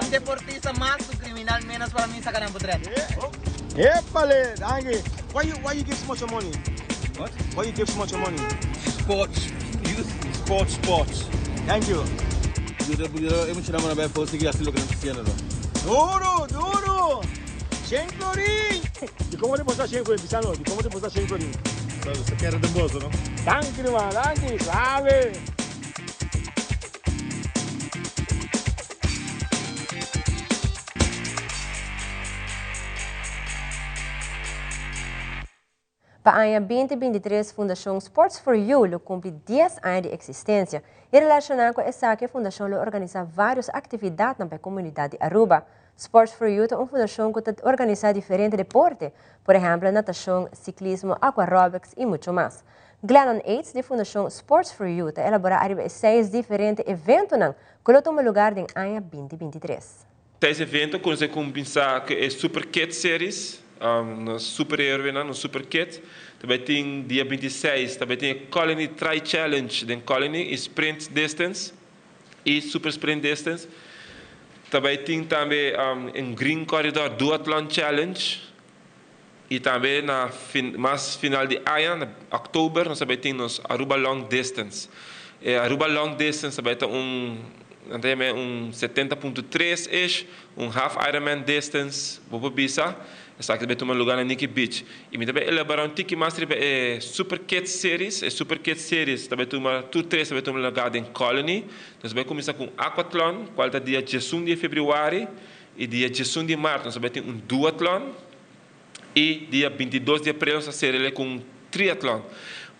Un deportista más, un criminal menos para mí sacar en potret. Epale, Dangi. Why you give so much money? What? Why you give so much money? Sports, youth. Sports. Thank you. Eu me tirava na BF, seguir assim o que não tinha, não. Duro! 100 florin! Di come ti posta 100 florin, Pisano? Di come ti posta 100 florin? Você quer demboso, não? Danke, irmão, danke, salve! Para a 2023, Fundação Sports for You lo cumpre 10 anos de existência e relacionado com essa que a Fundação lo organiza várias atividades na comunidade de Aruba. Sports for You é uma fundação que organiza diferentes deportes, por exemplo, natação, ciclismo, aquarobics e muito mais. Glennon Aids, da Fundação Sports for You, elabora 6 diferentes eventos que tomam lugar em ano 2023. 6 eventos que você começa que é Super Kit Series, no Super Airway, no Super Kit. Também tem dia 26, também tem Colony Tri Challenge, den Colony Sprint Distance e Super Sprint Distance. Também tem um Green Corridor Duathlon Challenge. E também na final de aia, em outubro, nós também temos Aruba Long Distance. Aruba Long Distance também tem um 70.3-ish, um Half Ironman Distance, vou bisa. Essa aqui também toma lugar na Nikki Beach. E também elaborar um tiki master Super Kit Series. Super Kit Series também toma também toma lugar em Colony. Nós vamos começar com Aquathlon, qual é dia 18 de fevereiro e dia 18 de março. Nós vamos ter um Duathlon. E dia 22 de abril nós vamos com um Triathlon.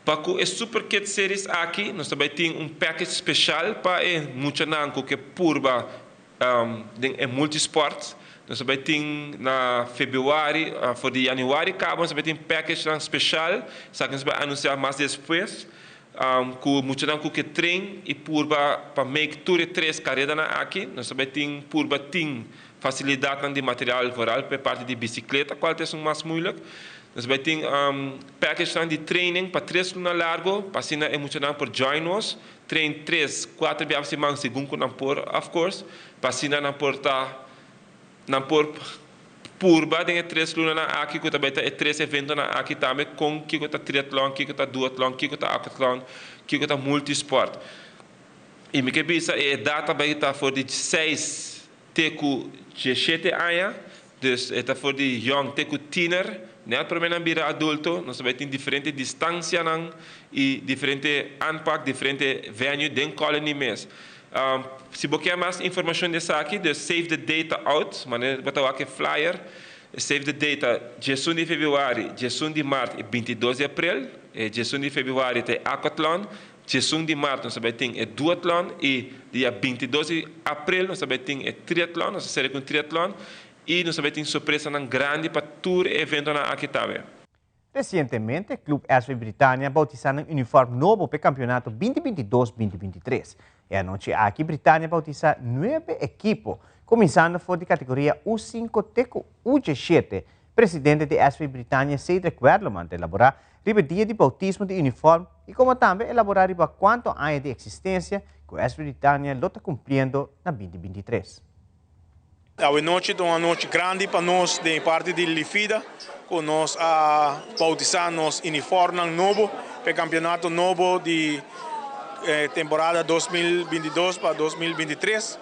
Para o Super Kit Series aqui, nós também temos um package especial para muito nanco que é purba multisport. Nós também temos na fevereiro, for de januário, nós também temos um package especial, só que nós vamos anunciar mais depois, com muito nanco que treina e purba para make tour 3 carreiras aqui. Nós também temos purba facilidade de material rural para parte de bicicleta, qual é o mais moeilijk. Nós vamos ter package de training para 3 lunas largo, para assim é muito não por join nos, trein 3, 4 vezes semana segundo não por, of course, para assim não por purba tem 3 lunas aqui que também tem 3 eventos aqui também com que está triathlon, que está duathlon, que está aquathlon, que está multisport. E me que bisa é data para estar for de 6 teco 17 anos, dus está for de young teco tiener. Net para mim bira adulto, nós também tem diferente distância e diferente aanpak, diferente venue dentro colony mês. Se você quer mais informação dessa aqui, de Save the Data Out, mas botar aqui flyer, Save the Data, 18 de fevereiro, 18 de março e 22 de abril, 18 de fevereiro tem Aquathlon, 18 de março nós também tem Duathlon e dia 22 de abril nós também tem Triathlon, nós seremos com Triathlon. E nós também temos surpresa grande para todo evento aqui também. Recentemente, o Clube SV Britânia bautizou um uniforme novo para o campeonato 2022-2023. E anoche aqui, Britânia bautizou 9 equipos, começando por a categoria U5 até U17. Presidente da SV Britânia, Cedric Werleman, elaborar o dia de bautismo de uniforme e como também elaborar quanto anos de existência que o SV Britânia está cumprindo na 2023. A noite é uma noite grande para nós, de parte de Lifida, com nós a bautizar nos uniforme novo para o campeonato novo de temporada 2022 para 2023.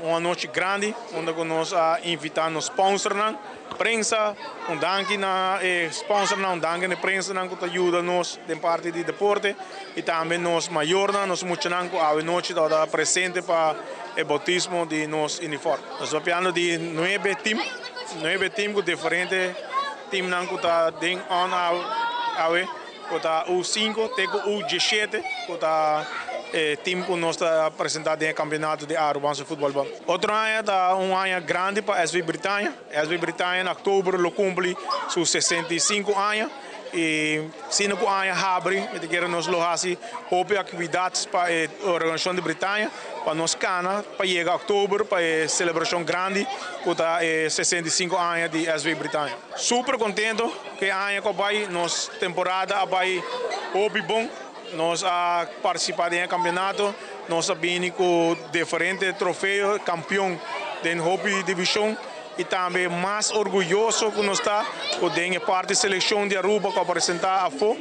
Uma noite grande, onde nós a invitar nos sponsors, prensa, danke na sponsor, danke na prensa que ajuda nos de parte de deporte e também nos maior, nos muito a noite toda presente para o bautismo de nos uniforme. Nós estamos falando de 9 times com diferentes times que está dentro da U5, tem o U17, que está time que nós está apresentado no campeonato de Aruba Futebol. Outro ano é um ano grande para a SV Britânia. A SV Britânia em outubro cumpre seus 65 anos. E 5 anos abre, nós fazemos atividades para a organização de Britânia, para nós cana, para chegar a outubro, para a celebração grande, que está 65 anos de SV Britânia. Super contente que a ano que vai, nossa temporada vai bom. Nós participamos do campeonato, nós sabemos com diferentes troféus, campeão da Hopi Divisão e também mais orgulhoso que nós está por ter parte da seleção de Aruba que apresentar a FO.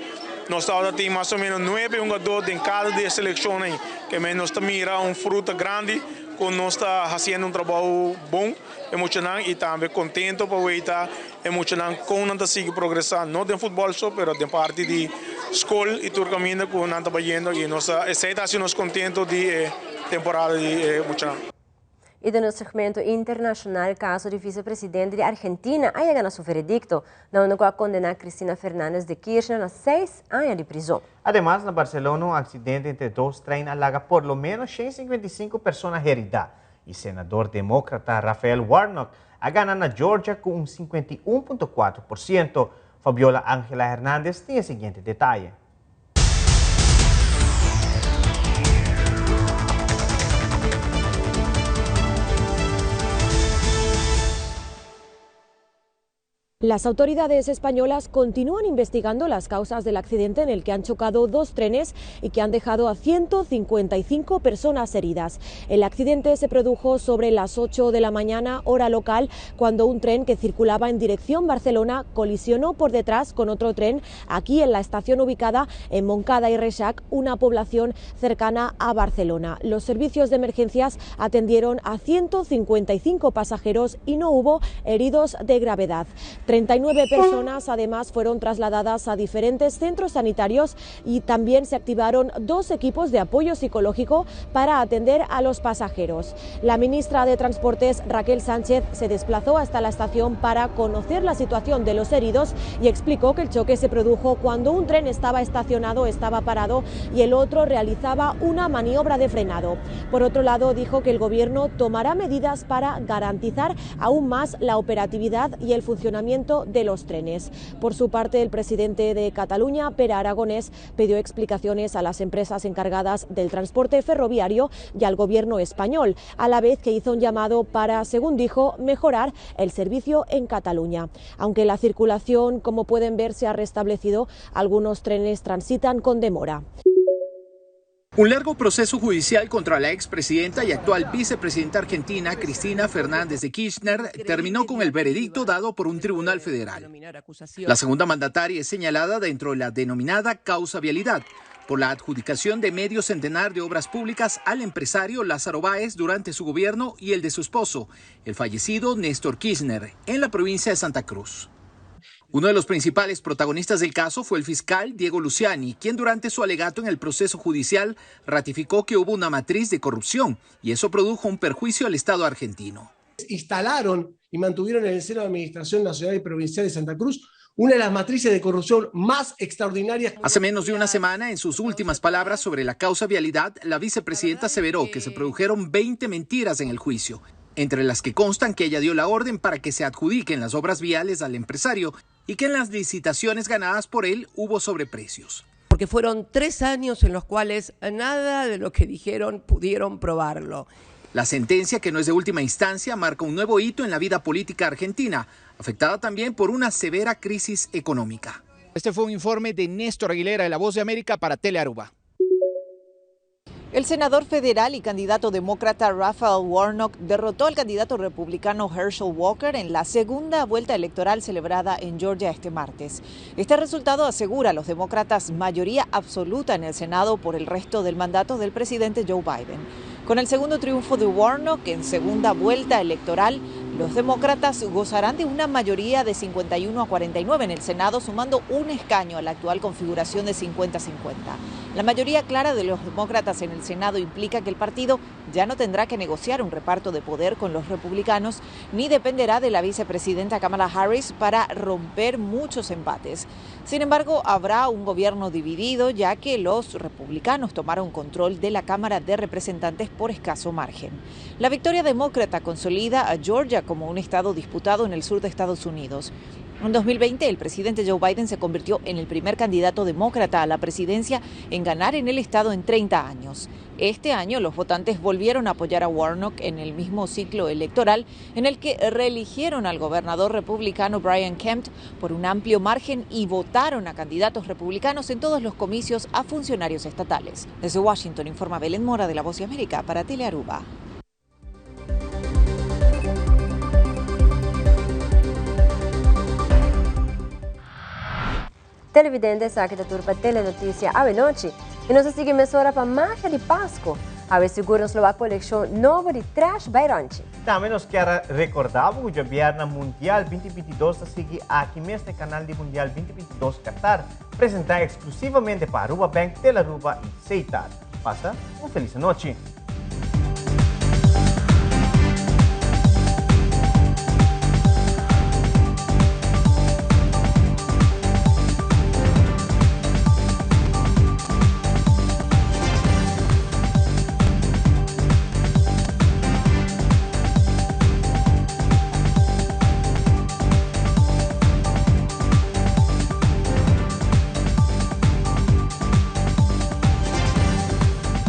Nós temos mais ou menos 9 jogadores em cada de seleções que nós mira fruto grande que nós está fazendo trabalho bom, emocionante e também contente para ver emocionante com nós seguir progressando não tem futebol só, mas tem parte de escola e todo caminho que nós estamos vendo e nós estamos contentos de temporada de emocionante. E do nosso segmento internacional, caso do vice-presidente de Argentina haya ganado su veredicto, donde va a condenar a Cristina Fernández de Kirchner a 6 años de prisión. Además, en Barcelona, un accidente entre dos trenes alaga por lo menos 155 personas heridas. Y senador demócrata Rafael Warnock ha ganado a Georgia con un 51.4%. Fabiola Ángela Hernández tiene el siguiente detalle. Las autoridades españolas continúan investigando las causas del accidente en el que han chocado dos trenes y que han dejado a 155 personas heridas. El accidente se produjo sobre las 8 de la mañana, hora local, cuando un tren que circulaba en dirección Barcelona colisionó por detrás con otro tren aquí en la estación ubicada en Montcada y Reixac, una población cercana a Barcelona. Los servicios de emergencias atendieron a 155 pasajeros y no hubo heridos de gravedad. 39 personas además fueron trasladadas a diferentes centros sanitarios y también se activaron 2 equipos de apoyo psicológico para atender a los pasajeros. La ministra de Transportes, Raquel Sánchez, se desplazó hasta la estación para conocer la situación de los heridos y explicó que el choque se produjo cuando un tren estaba estacionado, estaba parado y el otro realizaba una maniobra de frenado. Por otro lado, dijo que el gobierno tomará medidas para garantizar aún más la operatividad y el funcionamiento de los trenes. Por su parte, el presidente de Cataluña, Pere Aragonés, pidió explicaciones a las empresas encargadas del transporte ferroviario y al gobierno español, a la vez que hizo un llamado para, según dijo, mejorar el servicio en Cataluña. Aunque la circulación, como pueden ver, se ha restablecido, algunos trenes transitan con demora. Un largo proceso judicial contra la expresidenta y actual vicepresidenta argentina, Cristina Fernández de Kirchner, terminó con el veredicto dado por un tribunal federal. La segunda mandataria es señalada dentro de la denominada causa vialidad por la adjudicación de medio centenar de obras públicas al empresario Lázaro Báez durante su gobierno y el de su esposo, el fallecido Néstor Kirchner, en la provincia de Santa Cruz. Uno de los principales protagonistas del caso fue el fiscal Diego Luciani, quien durante su alegato en el proceso judicial ratificó que hubo una matriz de corrupción y eso produjo un perjuicio al Estado argentino. Instalaron y mantuvieron en el seno de la Administración Nacional y Provincial de Santa Cruz una de las matrices de corrupción más extraordinarias. Hace menos de una semana, en sus últimas palabras sobre la causa vialidad, la vicepresidenta aseveró que se produjeron 20 mentiras en el juicio, entre las que constan que ella dio la orden para que se adjudiquen las obras viales al empresario y que en las licitaciones ganadas por él hubo sobreprecios. Porque fueron 3 años en los cuales nada de lo que dijeron pudieron probarlo. La sentencia, que no es de última instancia, marca un nuevo hito en la vida política argentina, afectada también por una severa crisis económica. Este fue un informe de Néstor Aguilera de La Voz de América para Telearuba. El senador federal y candidato demócrata Raphael Warnock derrotó al candidato republicano Herschel Walker en la segunda vuelta electoral celebrada en Georgia este martes. Este resultado asegura a los demócratas mayoría absoluta en el Senado por el resto del mandato del presidente Joe Biden. Con el segundo triunfo de Warnock en segunda vuelta electoral, los demócratas gozarán de una mayoría de 51 a 49 en el Senado, sumando un escaño a la actual configuración de 50-50. La mayoría clara de los demócratas en el Senado implica que el partido ya no tendrá que negociar un reparto de poder con los republicanos, ni dependerá de la vicepresidenta Kamala Harris para romper muchos empates. Sin embargo, habrá un gobierno dividido, ya que los republicanos tomaron control de la Cámara de Representantes por escaso margen. La victoria demócrata consolida a Georgia como un estado disputado en el sur de Estados Unidos. En 2020, el presidente Joe Biden se convirtió en el primer candidato demócrata a la presidencia en ganar en el estado en 30 años. Este año, los votantes volvieron a apoyar a Warnock en el mismo ciclo electoral en el que reeligieron al gobernador republicano Brian Kemp por un amplio margen y votaron a candidatos republicanos en todos los comicios a funcionarios estatales. Desde Washington informa Belén Mora de La Voz de América para Telearuba. televidente sa kita turpa telenotícia ave noite e nos sigue emissora para marcha de Páscoa. Ave seguro nos loa coleção nova de trash Baironchi. Também nos quer recordar que o Governo Mundial 2022 a seguir aqui mesmo no canal de Mundial 2022 Qatar, apresentar exclusivamente para Aruba Bank, Tela Aruba e Seitar. Passa uma feliz noite.